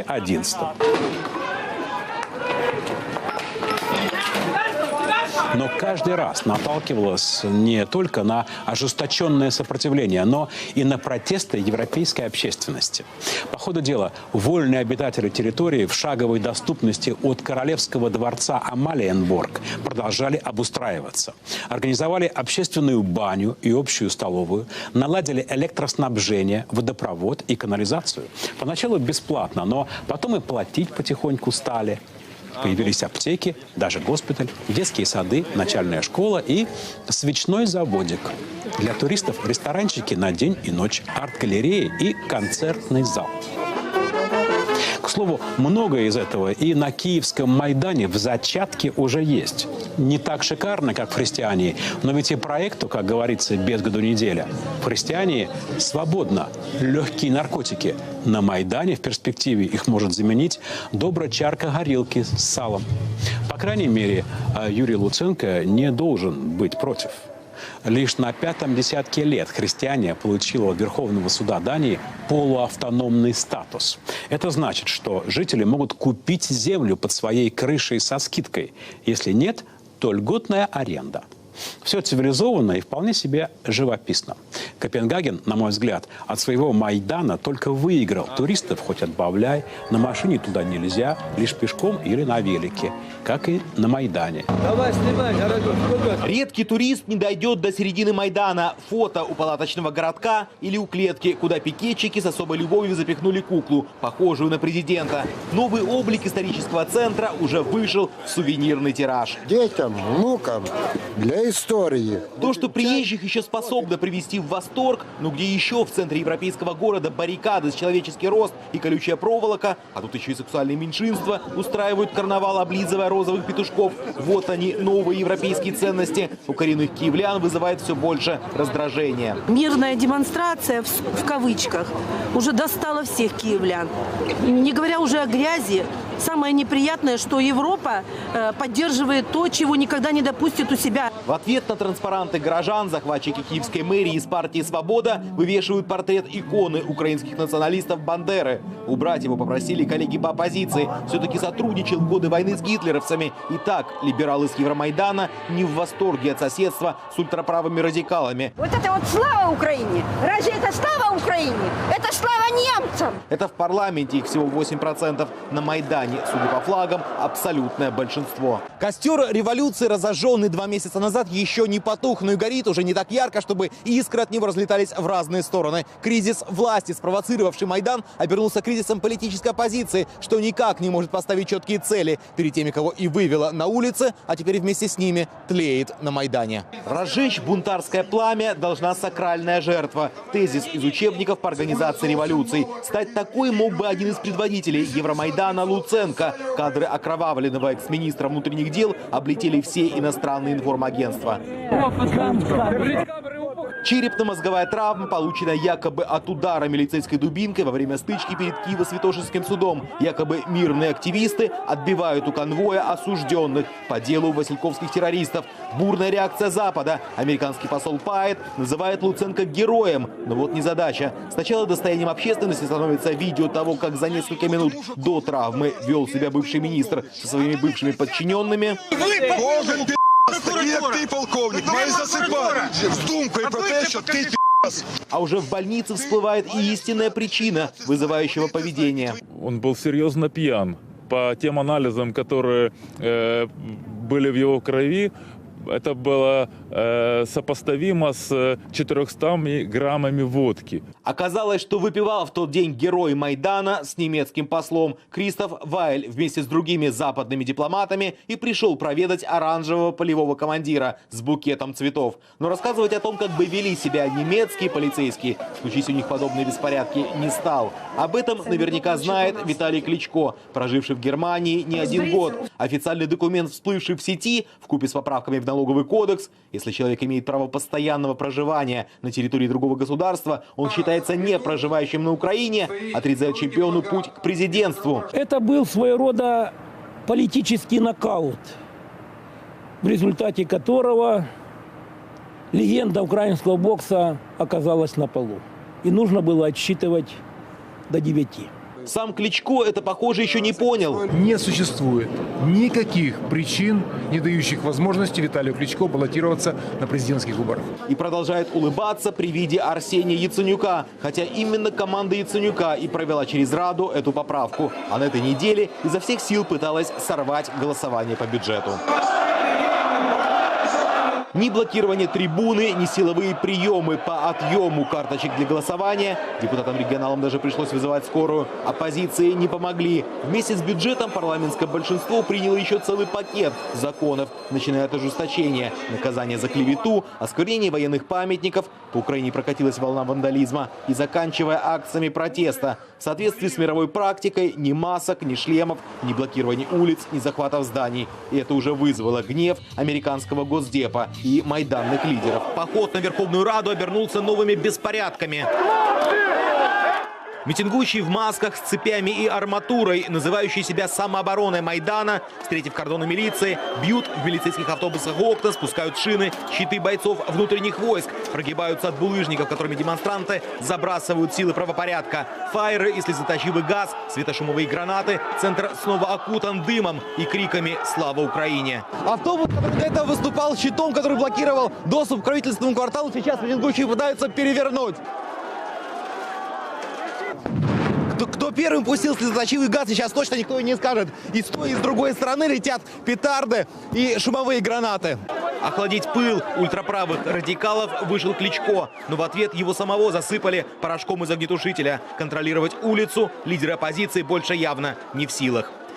2011. Но каждый раз наталкивалась не только на ожесточенное сопротивление, но и на протесты европейской общественности. По ходу дела, вольные обитатели территории в шаговой доступности от Королевского дворца Амалиенборг продолжали обустраиваться. Организовали общественную баню и общую столовую, наладили электроснабжение, водопровод и канализацию. Поначалу бесплатно, но потом и платить потихоньку стали. Появились аптеки, даже госпиталь, детские сады, начальная школа и свечной заводик. Для туристов ресторанчики на день и ночь, арт-галереи и концертный зал. К слову, многое из этого и на Киевском Майдане в зачатке уже есть. Не так шикарно, как в Христиании, но ведь и проекту, как говорится, без году неделя. В Христиании свободно, легкие наркотики. На Майдане в перспективе их может заменить добрая чарка горилки с салом. По крайней мере, Юрий Луценко не должен быть против. Лишь на 5-м десятке лет христиане получило от Верховного суда Дании полуавтономный статус. Это значит, что жители могут купить землю под своей крышей со скидкой. Если нет, то льготная аренда. Все цивилизованно и вполне себе живописно. Копенгаген, на мой взгляд, от своего Майдана только выиграл. Туристов хоть отбавляй, на машине туда нельзя, лишь пешком или на велике, как и на Майдане. Редкий турист не дойдет до середины Майдана. Фото у палаточного городка или у клетки, куда пикетчики с особой любовью запихнули куклу, похожую на президента. Новый облик исторического центра уже вышел в сувенирный тираж. Детям, внукам, для истории. То, что приезжих еще способно привести в восторг, но где еще в центре европейского города баррикады с человеческий рост и колючая проволока, а тут еще и сексуальные меньшинства устраивают карнавал, облизывая розовых петушков. Вот они, новые европейские ценности. У коренных киевлян вызывает все больше раздражения. Мирная демонстрация, в кавычках, уже достала всех киевлян. Не говоря уже о грязи. Самое неприятное, что Европа поддерживает то, чего никогда не допустит у себя. В ответ на транспаранты горожан захватчики киевской мэрии из партии «Свобода» вывешивают портрет иконы украинских националистов Бандеры. Убрать его попросили коллеги по оппозиции. Все-таки сотрудничал в годы войны с гитлеровцами. И так либералы с Евромайдана не в восторге от соседства с ультраправыми радикалами. Вот это вот слава Украине! Разве это слава Украине? Это слава немцам! Это в парламенте их всего 8%. На Майдане, судя по флагам, абсолютное большинство. Костер революции, разожженный 2 месяца назад, еще не потух, но и горит уже не так ярко, чтобы искры от него разлетались в разные стороны. Кризис власти, спровоцировавший Майдан, обернулся кризисом политической оппозиции, что никак не может поставить четкие цели перед теми, кого и вывела на улицы, а теперь вместе с ними тлеет на Майдане. Разжечь бунтарское пламя должна сакральная жертва. Тезис из учебников по организации революций. Стать такой мог бы один из предводителей Евромайдана Луценко. Кадры окровавленного экс-министра внутренних дел облетели все иностранные информагентства. Черепно-мозговая травма, полученная якобы от удара милицейской дубинкой во время стычки перед Киево-Святошинским судом. Якобы мирные активисты отбивают у конвоя осужденных по делу васильковских террористов. Бурная реакция Запада. Американский посол Пайет называет Луценко героем. Но вот незадача. Сначала достоянием общественности становится видео того, как за несколько минут до травмы вел себя бывший министр со своими бывшими подчиненными. Ты полковник, має засипати з думкою про те, що ти А уже в больнице всплывает и истинная причина вызывающего поведения. Он был серьезно пьян. По тем анализам, которые были в его крови, это было сопоставимо с 400 граммами водки. Оказалось, что выпивал в тот день герой Майдана с немецким послом Кристоф Вайль вместе с другими западными дипломатами и пришел проведать оранжевого полевого командира с букетом цветов. Но рассказывать о том, как бы вели себя немецкие полицейские, случись у них подобные беспорядки, не стал. Об этом наверняка знает Виталий Кличко, проживший в Германии не 1 год. Официальный документ, всплывший в сети, вкупе с поправками в налоговый кодекс, если человек имеет право постоянного проживания на территории другого государства, он считается не проживающим на Украине, отрезает чемпиону путь к президентству. Это был своего рода политический нокаут, в результате которого легенда украинского бокса оказалась на полу. И нужно было отсчитывать до 9. Сам Кличко это, похоже, еще не понял. Не существует никаких причин, не дающих возможности Виталию Кличко баллотироваться на президентских выборах. И продолжает улыбаться при виде Арсения Яценюка. Хотя именно команда Яценюка и провела через Раду эту поправку. А на этой неделе изо всех сил пыталась сорвать голосование по бюджету. Ни блокирование трибуны, ни силовые приемы по отъему карточек для голосования. Депутатам-регионалам даже пришлось вызывать скорую. Оппозиции не помогли. Вместе с бюджетом парламентское большинство приняло еще целый пакет законов, начиная от ожесточения, наказания за клевету, осквернение военных памятников, по Украине прокатилась волна вандализма, и заканчивая акциями протеста. В соответствии с мировой практикой ни масок, ни шлемов, ни блокирования улиц, ни захватов зданий. И это уже вызвало гнев американского Госдепа и майданных лидеров. Поход на Верховную Раду обернулся новыми беспорядками. Митингующие в масках с цепями и арматурой, называющие себя самообороной Майдана, встретив кордоны милиции, бьют в милицейских автобусах окна, спускают шины, щиты бойцов внутренних войск, прогибаются от булыжников, которыми демонстранты забрасывают силы правопорядка. Фаеры и слезоточивый газ, светошумовые гранаты. Центр снова окутан дымом и криками «Слава Украине!». Автобус, который до этого выступал щитом, который блокировал доступ к правительственному кварталу, сейчас митингующие пытаются перевернуть. Кто первым пустил слезоточивый газ, сейчас точно никто и не скажет. И с той, и с другой стороны летят петарды и шумовые гранаты. Охладить пыл ультраправых радикалов вышел Кличко. Но в ответ его самого засыпали порошком из огнетушителя. Контролировать улицу лидеры оппозиции больше явно не в силах.